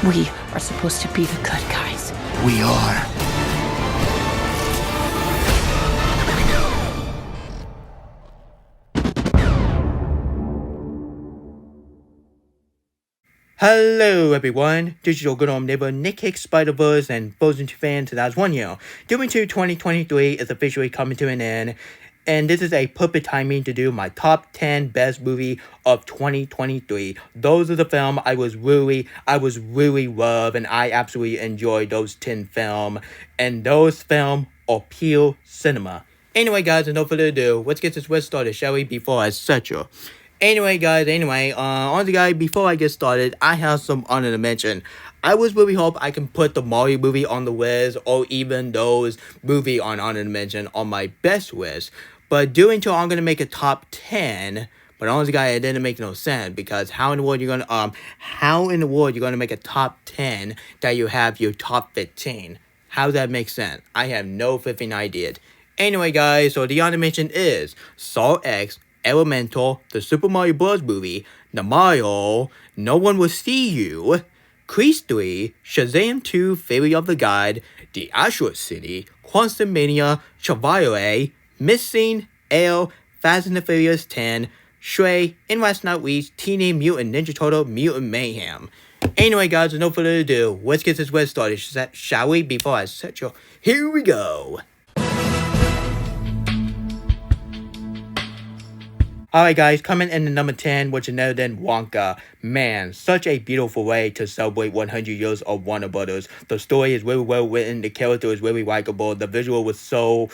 We are supposed to be the good guys. We are. Hello everyone, this is your good old neighbor Nick Hicks Spider-Verse and Frozen 2 fans, and that's 1 year. Doing 2023 is officially coming to an end, and this is a perfect timing to do my top 10 best movie of 2023. Those are the film I was really love, and I absolutely enjoyed those 10 film, and those film are pure cinema. Anyway guys, with no further ado, let's get this web started, shall we, before I set you. Anyway, guys, before I get started, I have some honor to mention. I was really hope I can put the Mario movie on the list, or even those movie on honor to mention on my best list. But doing so, I'm gonna make a top 10. But honestly, guys, it didn't make no sense, because how in the world you're gonna make a top 10 that you have your top 15? How does that make sense? I have no 15 idea. Anyway, guys, so the honor mention is Saw X, Elemental, the Super Mario Bros. Movie, the Mario, No One Will See You, Crease 3, Shazam 2, Theory of the God, The Ashura City, Quantumania, Chevalier, Missing, L, Fast and the Furious 10, Shrey, and last not least, Teenage Mutant Ninja Turtle Mutant Mayhem. Anyway, guys, with no further ado, let's get this web started, shall we? Before I set you, here we go. Alright guys, coming in at number 10, which is no than Wonka. Man, such a beautiful way to celebrate 100 years of Warner Brothers. The story is really well written, the character is really likable, the visual was so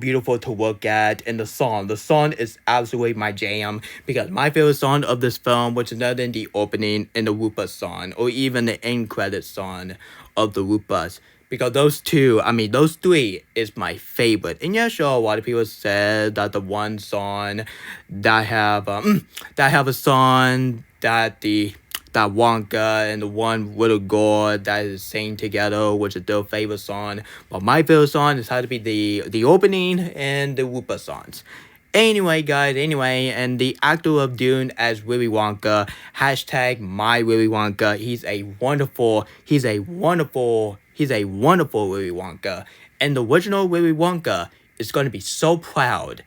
beautiful to look at, and the song is absolutely my jam, because my favorite song of this film, which is no than the opening and the Whoopa song, or even the end credit song of the Whoopas. Because those three is my favorite. And yeah, sure, a lot of people said that the one song that have a song that Wonka and the one little girl that is singing together, which is their favorite song. But my favorite song is had to be the opening and the Whoopa songs. Anyway, guys, and the actor of Dune as Willy Wonka, hashtag my Willy Wonka, he's a wonderful Willy Wonka, and the original Willy Wonka is going to be so proud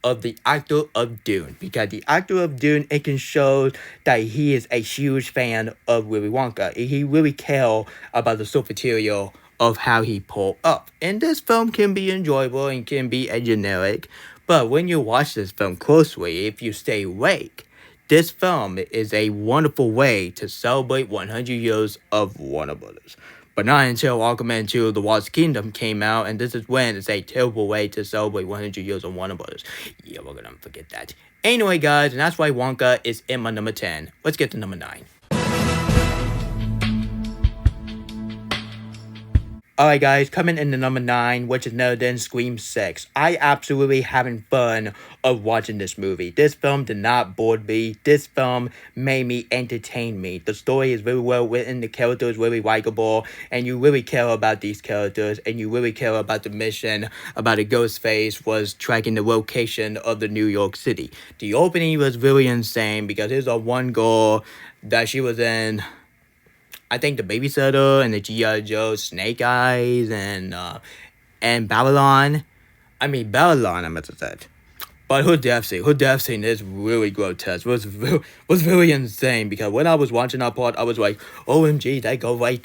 of the actor of Dune, because the actor of Dune, it can show that he is a huge fan of Willy Wonka. He really cares about the source material of how he pulled up. And this film can be enjoyable and can be a generic, but when you watch this film closely, if you stay awake, this film is a wonderful way to celebrate 100 years of Warner Brothers. But not until Aquaman 2 The Lost Kingdom came out, and this is when it's a terrible way to celebrate 100 years of Warner Brothers. Yeah, we're gonna forget that. Anyway, guys, and that's why Wonka is in my number 10. Let's get to number 9. Alright guys, coming in the number 9, which is no than Scream 6. I absolutely having fun of watching this movie. This film did not bore me. This film made me entertain me. The story is very well written, the character is really likable, and you really care about these characters, and you really care about the mission about a Ghostface was tracking the location of the New York City. The opening was really insane, because there's a one girl that she was in, I think, The Babysitter and the G.R. Joe Snake Eyes and Babylon. I meant to say. But her death scene is really grotesque. Was really insane, because when I was watching that part, I was like, OMG, they go way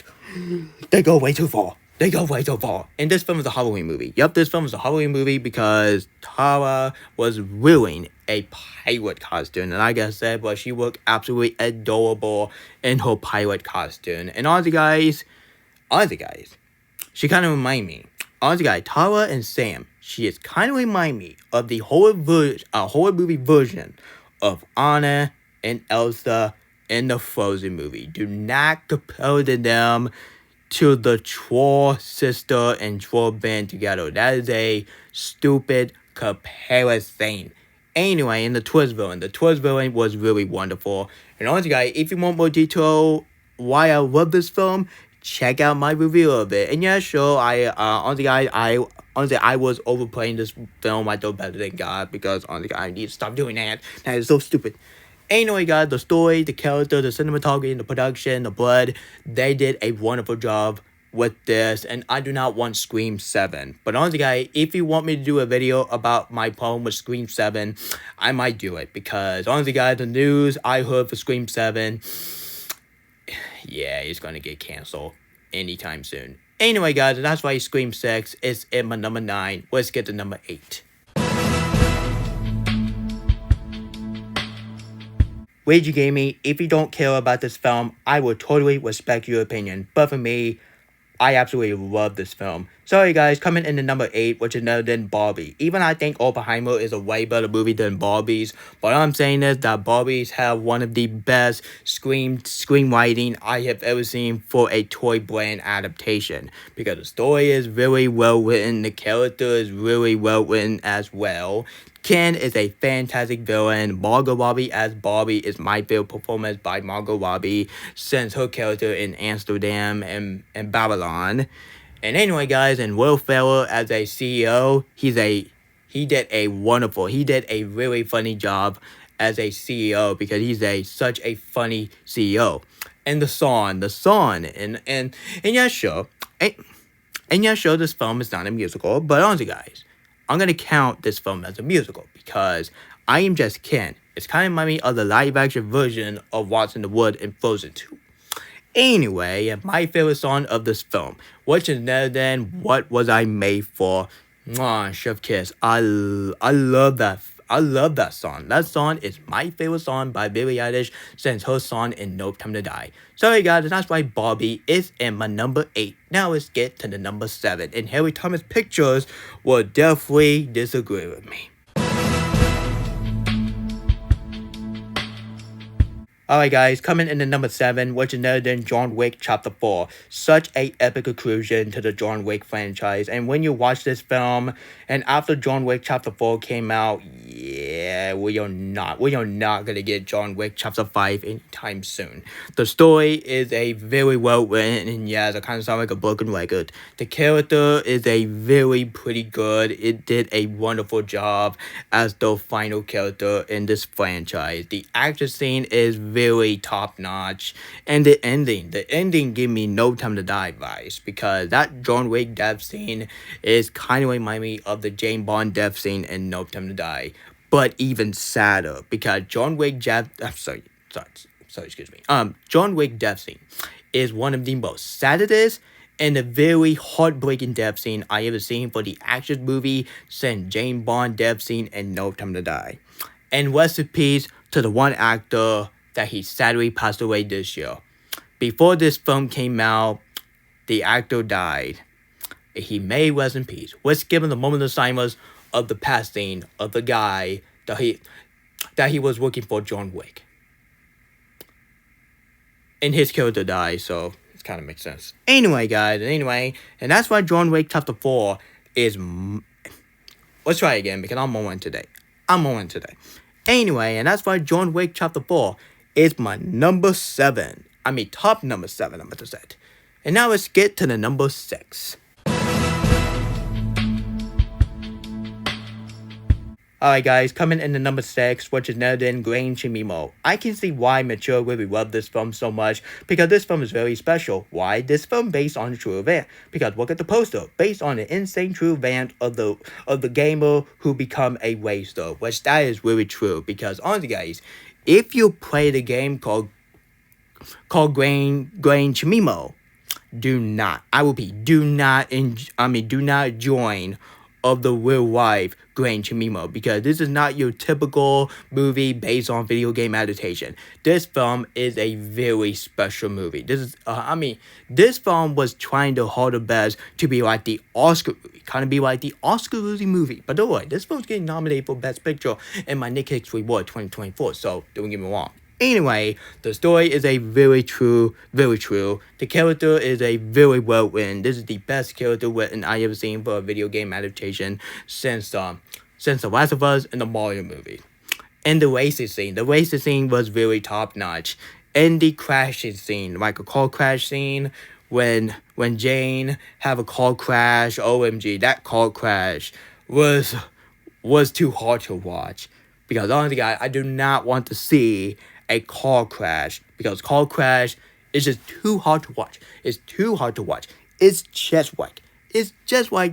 too far. They go way too far. And this film is a Halloween movie. Yep, this film is a Halloween movie because Tara was wearing a pirate costume. And like I said, but she looked absolutely adorable in her pirate costume. And honestly, guys, she kind of remind me. Honestly, guys, Tara and Sam, she is kind of remind me of the horror movie version of Anna and Elsa in the Frozen movie. Do not compare them to the Troll sister and Troll band together. That is a stupid comparison. Anyway, in the twist villain was really wonderful. And honestly, guys, if you want more detail why I love this film, check out my review of it. And yeah, sure, I was overplaying this film. I thought better than God, because honestly, I need to stop doing that. That is so stupid. Anyway, guys, the story, the character, the cinematography, the production, the blood, they did a wonderful job with this, and I do not want Scream 7. But honestly, guys, if you want me to do a video about my problem with Scream 7, I might do it, because honestly, guys, the news I heard for Scream 7, yeah, it's gonna get canceled anytime soon. Anyway, guys, that's why Scream 6 is in my number 9. Let's get to number 8. Rage Gaming, if you don't care about this film, I will totally respect your opinion. But for me, I absolutely love this film. Sorry guys, coming in at number 8, which is better than Barbie. Even I think Oppenheimer is a way better movie than Barbie's. But all I'm saying is that Barbies have one of the best screenwriting I have ever seen for a toy brand adaptation. Because the story is really well written, the character is really well written as well. Ken is a fantastic villain. Margot Robbie as Barbie is my favorite performance by Margot Robbie since her character in Amsterdam and Babylon. And anyway, guys, and Will Ferrell as a CEO, he did a really funny job as a CEO because he's such a funny CEO. And the song, and yeah, sure, this film is not a musical, but honestly, guys, I'm gonna count this film as a musical because I Am Just Ken. It's kind of remind me of the live action version of What's in the Wood in Frozen 2. Anyway, my favorite song of this film, which is better than What Was I Made For? Mwah, Chef Kiss. I love that. I love that song. That song is my favorite song by Billie Eilish since her song in No Time to Die. Sorry guys, that's why Barbie is in my number 8. Now let's get to the number 7. And Harry Thomas Pictures will definitely disagree with me. Alright guys, coming in at number 7, which is better than John Wick Chapter 4. Such a epic conclusion to the John Wick franchise. And when you watch this film, and after John Wick Chapter 4 came out, yeah, we are not gonna get John Wick Chapter 5 anytime soon. The story is a very well written, and yes, it kind of sounds like a broken record. The character is a very pretty good. It did a wonderful job as the final character in this franchise. The action scene is very top notch, and the ending gave me No Time to Die vibes because that John Wick death scene is kind of remind me of the James Bond death scene in No Time to Die, but even sadder because John Wick John Wick death scene is one of the most saddest and a very heartbreaking death scene I ever seen for the action movie since James Bond death scene in No Time to Die. And rest in peace to the one actor that he sadly passed away this year. Before this film came out, the actor died. He may rest in peace. Let's give him the moment of silence of the passing of the guy that he was working for, John Wick. And his character died, so it kind of makes sense. Anyway, guys, and that's why John Wick Chapter 4 is... Let's try again, because I'm on one today. Anyway, and that's why John Wick Chapter 4 is my number 7. I mean, top number 7, I'm about to say. And now let's get to the number 6. Alright guys, coming in the number 6, which is better than GRE Chimo. I can see why mature really love this film so much, because this film is very special. Why? This film based on a true event. Because look at the poster, based on an insane true event of the gamer who become a racer, which that is really true. Because honestly guys, if you play the game called GRE Chimo, do not join of the real life GRE Chimo, because this is not your typical movie based on video game adaptation. This film is a very special movie. This film was trying to hold the best to be like the Oscar movie, kind of be like the Oscar-worthy movie. But don't worry, this film's getting nominated for Best Picture in my Nick Hicks Reward 2024, so don't get me wrong. Anyway, the story is a very true. The character is a very well written. This is the best character written I ever seen for a video game adaptation since The Last of Us and the Mario movie. And the racing scene was very top notch. And the crashing scene, like a car crash scene, when Jane have a car crash, OMG, that car crash was too hard to watch. Because honestly, guys, I do not want to see a car crash. Because car crash is just too hard to watch. It's too hard to watch. It's just like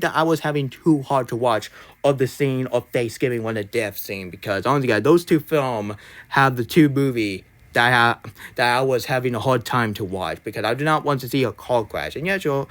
that I was having too hard to watch of the scene of Thanksgiving when the death scene. Because honestly, guys, those two films have the two movie that I was having a hard time to watch because I do not want to see a car crash. And yeah, sure,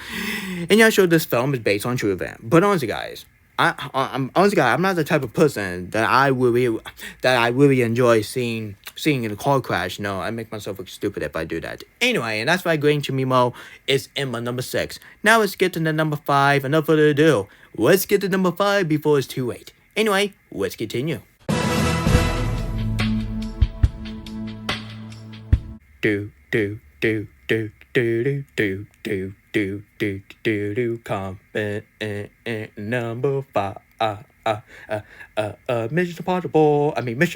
this film is based on true event. But honestly, guys, I'm not the type of person that I really enjoy seeing in a car crash. No, I make myself look stupid if I do that. Anyway, and that's why GRE Chimo is in my number 6. Now let's get to the number 5. Enough further ado, let's get to number 5 before it's too late. Anyway, let's continue. Do do do do do do do do do do do come in number 5. Mission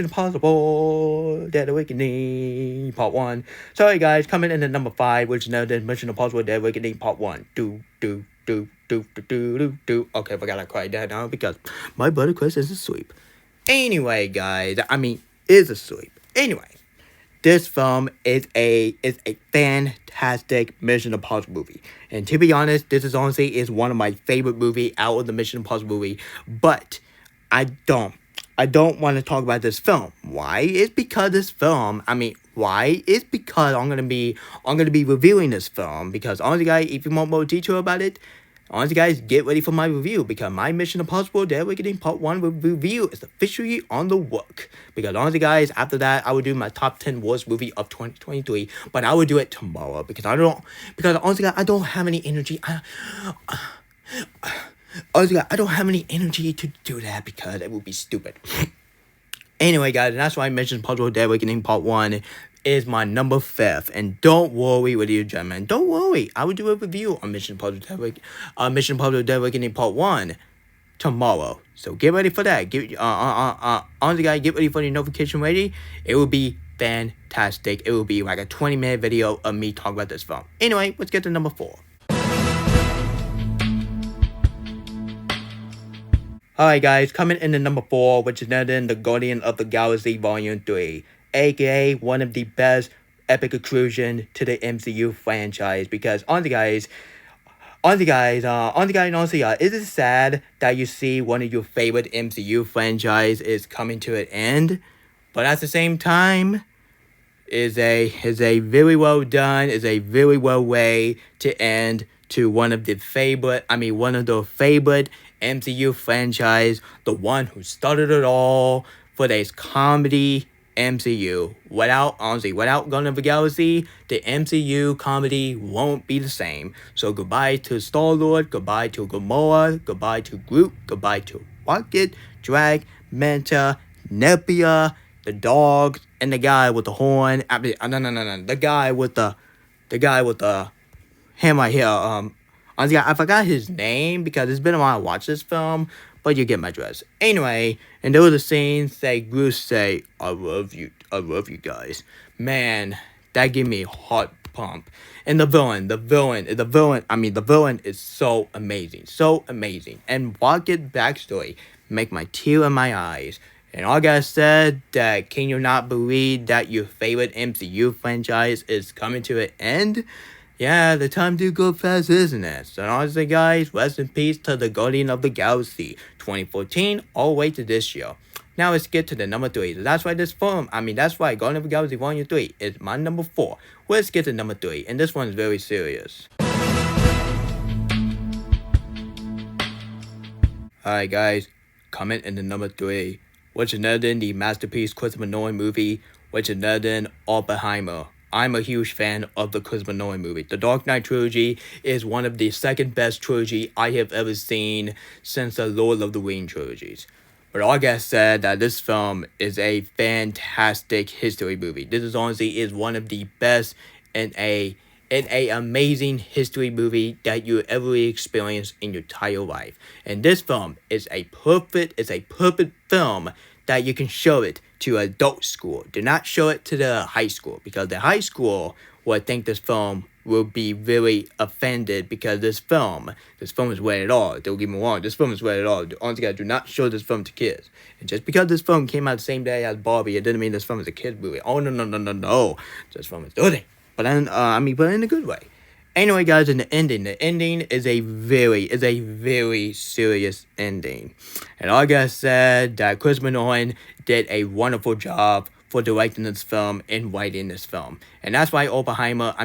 Impossible, Dead Awakening, Part 1. Sorry guys, coming in at number 5, which is now the Mission Impossible Dead Awakening Part 1. Do. Okay, forgot I cried that now because my brother Chris is asleep. Anyway, guys, is asleep. Anyway. This film is a fantastic Mission Impossible movie. And to be honest, this is honestly one of my favorite movie out of the Mission Impossible movie. But I don't want to talk about this film. Why? It's because this film, why? It's because I'm gonna be reviewing this film. Because honestly guys, if you want more detail about it, honestly guys, get ready for my review because my Mission Impossible Dead Awakening Part 1 review is officially on the work. Because honestly guys, after that, I will do my top 10 worst movie of 2023. But I will do it tomorrow because honestly guys, I don't have any energy. Honestly guys, I don't have any energy to do that because it would be stupid. Anyway guys, and that's why Mission Impossible Dead Awakening Part 1 is my number 5. And don't worry with you, gentlemen. Don't worry. I will do a review on Mission Impossible Dead Awakening Part 1 tomorrow. So get ready for that. Honestly, guys, get ready for the notification ready. It will be fantastic. It will be like a 20-minute video of me talking about this film. Anyway, let's get to number 4. Alright guys, coming in at number 4, which is none other than the Guardian of the Galaxy Volume 3. aka one of the best epic inclusion to the MCU franchise. Because honestly guys, is it sad that you see one of your favorite MCU franchise is coming to an end? But at the same time, is a very well done, is a very well way to end to one of the favorite MCU franchise, the one who started it all for this comedy MCU. Without Guardians of the Galaxy, the MCU comedy won't be the same. So goodbye to Star-Lord, goodbye to Gamora, goodbye to Groot, goodbye to Rocket, Drag, Manta, Nebula, the dog, and the guy with the horn. The guy with the hammer here. Honestly, I forgot his name because it's been a while I watched this film. But you get my dress. Anyway, and there was a scene Groot say, I love you guys. Man, that gave me a heart pump. And the villain is so amazing. And Rocket backstory make my tear in my eyes. And all I gotta say that can you not believe that your favorite MCU franchise is coming to an end? Yeah, the time do go fast, isn't it? So honestly guys, rest in peace to the Guardian of the Galaxy 2014 all the way to this year. Now let's get to the number 3. So that's why Guardian of the Galaxy Volume 3 is my number 4. Let's get to number 3, and this one is very serious. Alright guys, comment in the number 3, which is none other than the masterpiece Christopher Nolan movie, which is none other than Oppenheimer. I'm a huge fan of the Christopher Nolan movie. The Dark Knight trilogy is one of the second best trilogy I have ever seen since the Lord of the Rings trilogies. But all I gotta say that this film is a fantastic history movie. This is honestly one of the best and a amazing history movie that you ever experienced in your entire life. And this film is a perfect film that you can show it to adult school. Do not show it to the high school because the high school will think this film will be really offended because this film is rated R. Don't get me wrong, this film is rated R. Honestly, guys, do not show this film to kids. And just because this film came out the same day as Barbie, it didn't mean this film is a kid's movie. Oh, no. This film is dirty. But in a good way. Anyway, guys, in the ending is a very serious ending. And like I said, that Chris Nolan did a wonderful job for directing this film and writing this film. And that's why Oppenheimer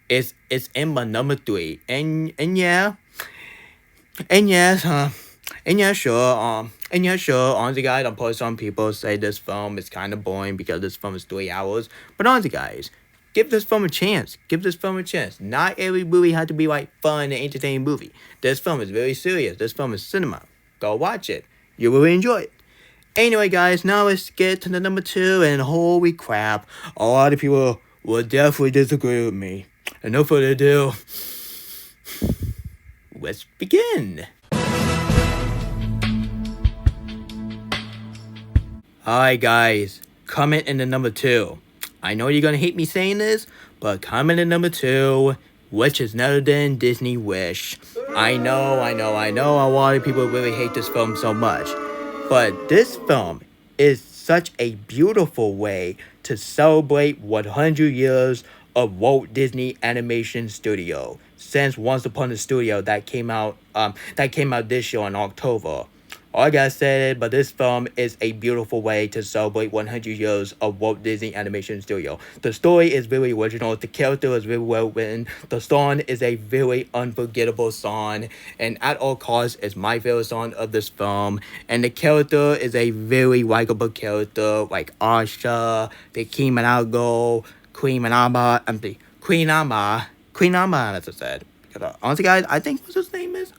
is in my number 3. And sure, honestly, guys, of course, some people say this film is kind of boring because this film is 3 hours. But honestly, guys, give this film a chance. Not every movie has to be like fun and entertaining movie. This film is very serious. This film is cinema. Go watch it. You will enjoy it. Anyway, guys, now let's get to the number 2. And holy crap, a lot of people will definitely disagree with me. And no further ado, let's begin. Alright, guys, comment in the number 2. I know you're gonna hate me saying this, but comment in number 2, which is none other than Disney Wish. I know a lot of people really hate this film so much. But this film is such a beautiful way to celebrate 100 years of Walt Disney Animation Studio. Since Once Upon a Studio that came out this year in October. All I gotta say, but this film is a beautiful way to celebrate 100 years of Walt Disney Animation Studio. The story is very original, the character is very well written, the song is a very unforgettable song, and At All Costs is my favorite song of this film, and the character is a very likable character, like Asha, the Kiminago, Queen Ama, as I said. Because, honestly, guys, I think what his name is,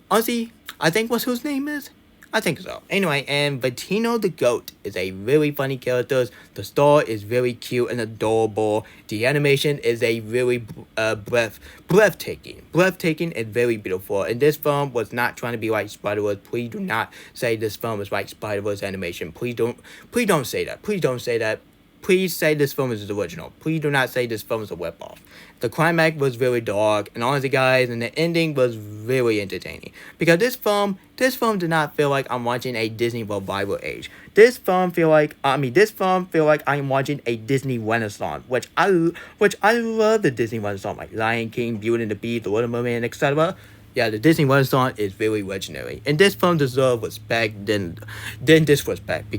honestly, I think what's his name is? I think so. Anyway, and Vatino the Goat is a really funny character. The star is very cute and adorable. The animation is a really breathtaking and very beautiful. And this film was not trying to be like Spider-Verse. Please do not say this film is like Spider-Verse animation. Please don't say that. Please say this film is the original. Please do not say this film is a ripoff. The climax was very dark, and honestly, guys, and the ending was very entertaining. Because this film did not feel like I'm watching a Disney revival age. This film feel like I'm watching a Disney Renaissance, which I love the Disney Renaissance, like Lion King, Beauty and the Beast, The Little Mermaid, etc. Yeah, the Disney Renaissance is very legendary, and this film deserves respect than disrespect.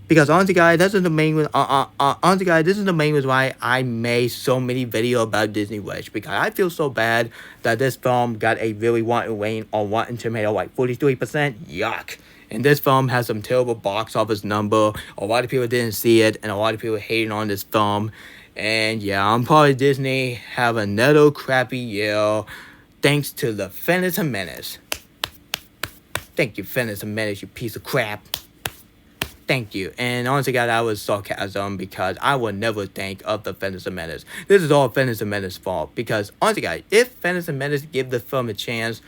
Because honestly, guys, this is the main reason why I made so many videos about Disney Wish. Because I feel so bad that this film got a really rotten rating on Rotten Tomato, like 43%. Yuck. And this film has some terrible box office number. A lot of people didn't see it, and a lot of people hating on this film. And yeah, I'm probably Disney have another crappy year, thanks to the Phantom Menace. Thank you, Phantom Menace, you piece of crap. Thank you. And honestly, guys, that was sarcasm because I would never think of the Phantom Menace. This is all Phantom Menace's fault. Because honestly, guys, if Phantom Menace give the film a chance,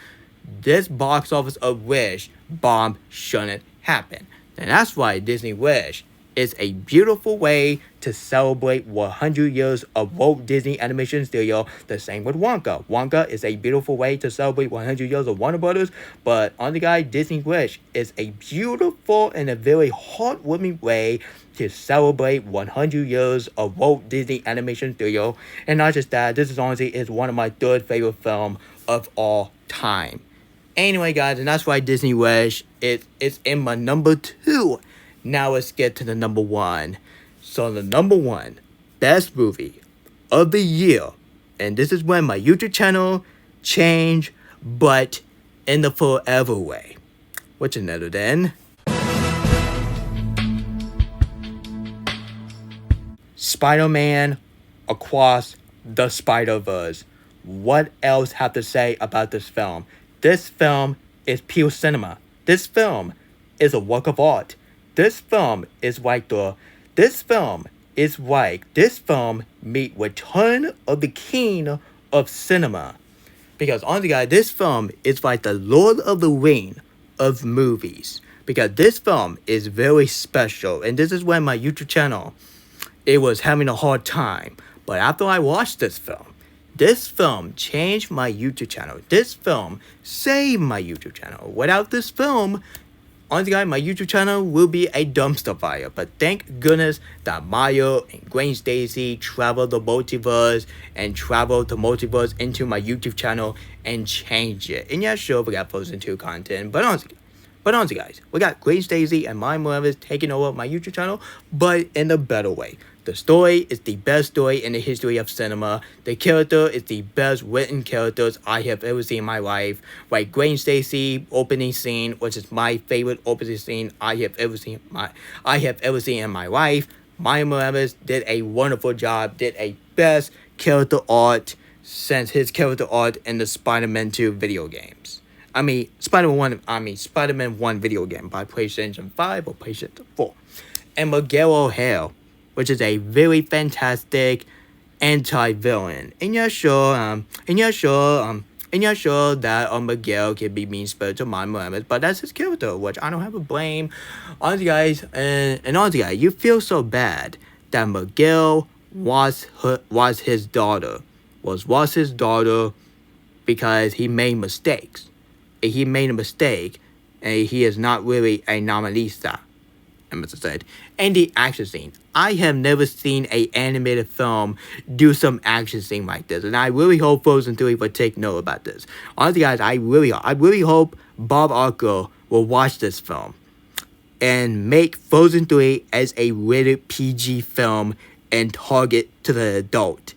this box office of Wish bomb shouldn't happen. And that's why Disney Wish is a beautiful way to celebrate 100 years of Walt Disney Animation Studio. The same with Wonka. Wonka is a beautiful way to celebrate 100 years of Warner Brothers. But on the guy, Disney Wish is a beautiful and a very heartwarming way to celebrate 100 years of Walt Disney Animation Studio. And not just that, this is honestly is one of my 3rd favorite film of all time. Anyway, guys, and that's why Disney Wish is in my number 2. Now let's get to the number 1. So the number 1 best movie of the year, and this is when my YouTube channel changed, but in the forever way, which is none other than Spider-Man Across the Spider-Verse. What else have to say about this film? This film is pure cinema. This film is a work of art. This film meet Return of the King of Cinema. Because honestly, guys, this film is like the Lord of the Rings of movies. Because this film is very special, and this is when my YouTube channel it was having a hard time. But after I watched this film changed my YouTube channel. This film saved my YouTube channel. Without this film, honestly guys, my YouTube channel will be a dumpster fire. But thank goodness that Mario and Gwen Stacy traveled the multiverse into my YouTube channel and changed it. And yeah, sure, we got Frozen 2 content, but honestly guys, we got Gwen Stacy and my mothers taking over my YouTube channel, but in a better way. The story is the best story in the history of cinema. The character is the best written characters I have ever seen in my life. Like Gwen Stacy opening scene, which is my favorite opening scene I have ever seen in my life. Maya Morales did a wonderful job, did a best character art since his character art in the Spider-Man 2 video games. Spider-Man 1 video game by PlayStation 5 or PlayStation 4. And Miguel O'Hare, which is a very fantastic anti-villain. And you're sure that Miguel can be mean-spirited to Maya Morales, but that's his character, which I don't have a blame. Honestly guys, honestly guys, you feel so bad that Miguel was his daughter because he made mistakes. He made a mistake, and he is not really a novelista. I must have said. And the action scene. I have never seen an animated film do some action scene like this, and I really hope Frozen 3 will take note about this. Honestly, guys, I really hope Bob Arco will watch this film and make Frozen 3 as a rated PG film and target to the adult.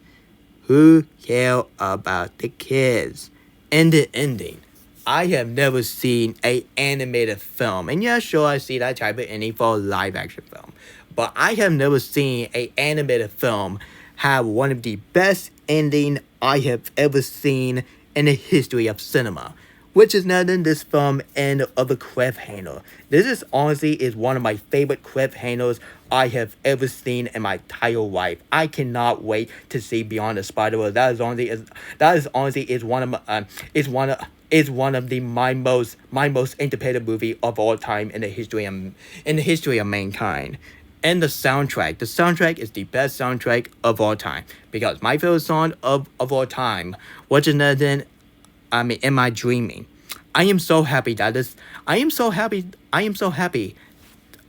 Who cares about the kids? And the ending. I have never seen an animated film. And yeah, sure, I see that type of ending for a live action film. But I have never seen an animated film have one of the best ending I have ever seen in the history of cinema. Which is none than this film End of the Cliffhanger. This is honestly one of my favorite cliffhangers I have ever seen in my entire life. I cannot wait to see Beyond the Spider-Verse. That is honestly one of my most anticipated movie of all time in the history of mankind. And the soundtrack is the best soundtrack of all time, because my favorite song of all time, which is none than Am I Dreaming? I am so happy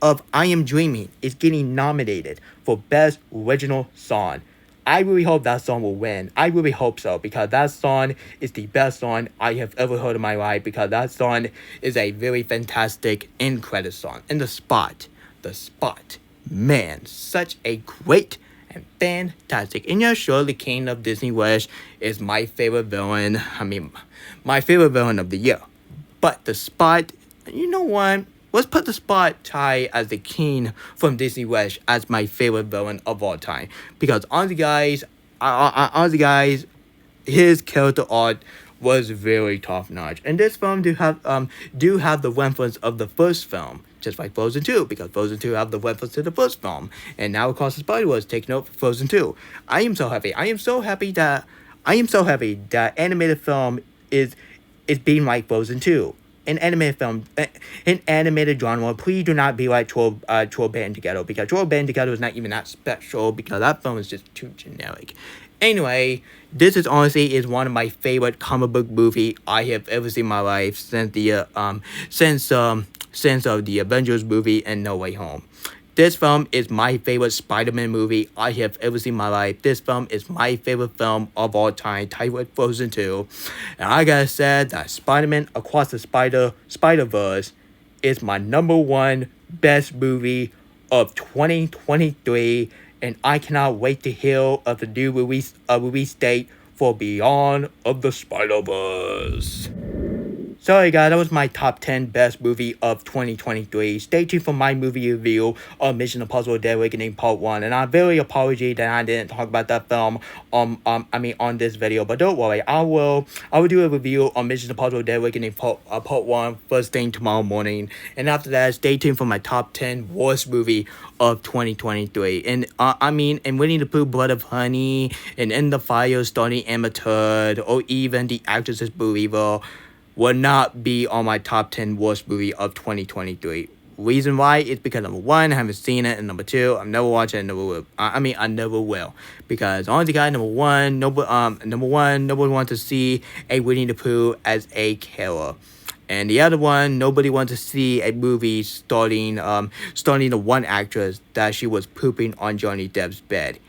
of I Am Dreaming is getting nominated for Best Original Song. I really hope that song will win. I really hope so, because that song is the best song I have ever heard in my life, because that song is a very fantastic end credit song. And the spot, man, such a great and fantastic. And yeah, sure, the King of Disney Wish is my favorite villain. My favorite villain of the year. But the spot, you know what? Let's put the spot Ty as the King from Disney Wish as my favorite villain of all time. Because honestly guys, his character art was very top notch. And this film do have the reference of the first film, just like Frozen 2, because Frozen 2 have the reference to the first film. And now Across the Spider-Verse taking over for Frozen 2. I am so happy that animated film is being like Frozen 2. An animated film, an animated genre, please do not be like Troll Band Together, because Troll Band Together is not even that special, because that film is just too generic. Anyway, this is honestly one of my favorite comic book movie I have ever seen in my life since the Avengers movie and No Way Home. This film is my favorite Spider-Man movie I have ever seen in my life. This film is my favorite film of all time, tied with Frozen 2. And I gotta say that Spider-Man Across the Spider-Verse is my number one best movie of 2023. And I cannot wait to hear of the new release date for Beyond of the Spider-Verse. Sorry guys, that was my top 10 best movie of 2023. Stay tuned for my movie review of Mission Impossible Dead Reckoning Part 1. And I'm very apology that I didn't talk about that film on this video. But don't worry, I will do a review on Mission Impossible Dead Reckoning Part 1 first thing tomorrow morning. And after that, stay tuned for my top 10 worst movie of 2023. And and Winnie the Pooh Blood of Honey, and In the Fire Starting Amateur, or even The Actress's Believer will not be on my top 10 worst movie of 2023. Reason why is because number one, I haven't seen it, and number two, I'm never watching it. Never will. I never will, because honestly, guys, number one, nobody wants to see a Winnie the Pooh as a killer. And the other one, nobody wants to see a movie starting the one actress that she was pooping on Johnny Depp's bed.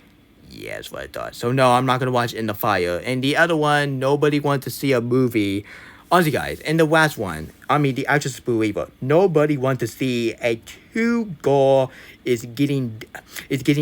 Yeah, that's what I thought. So no, I'm not gonna watch In the Fire. And the other one, nobody wants to see a movie. Honestly, guys, and the last one, the actress believer. Nobody wants to see a two-girl is getting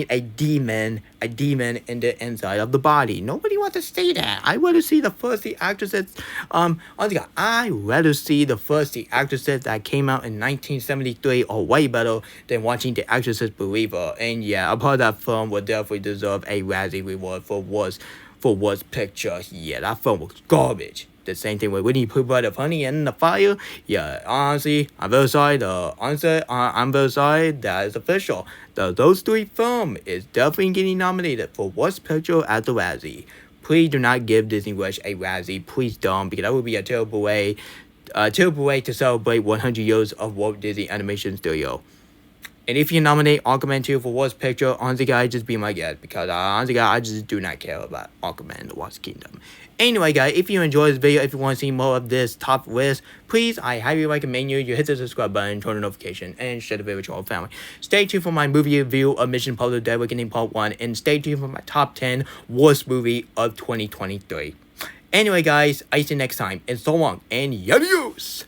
a demon in the inside of the body. Nobody wants to see that. I rather see the first the actresses. Honestly, guys, I rather see the first the actresses that came out in 1973 are way better than watching the actresses believer. And yeah, a part of that film would definitely deserve a Razzie Award for worst picture. Yeah, that film was garbage. The same thing with Winnie Pooh Blood of Honey and the Fire. Yeah, honestly, I'm very sorry. I'm very sorry. That is official. Those three films is definitely getting nominated for Worst Picture at the Razzie. Please do not give Disney Wish a Razzie. Please don't, because that would be a terrible way to celebrate 100 years of Walt Disney Animation Studio. And if you nominate Aquaman 2 for Worst Picture, honestly, guys, just be my guest. Because, honestly, guys, I just do not care about Aquaman and the Lost Kingdom. Anyway, guys, if you enjoyed this video, if you want to see more of this top list, please, I highly recommend you hit the subscribe button, turn on notification, and share the video with your whole family. Stay tuned for my movie review of Mission Impossible Dead Reckoning Part 1, and stay tuned for my top 10 worst movie of 2023. Anyway, guys, I see you next time, and so long, and adios!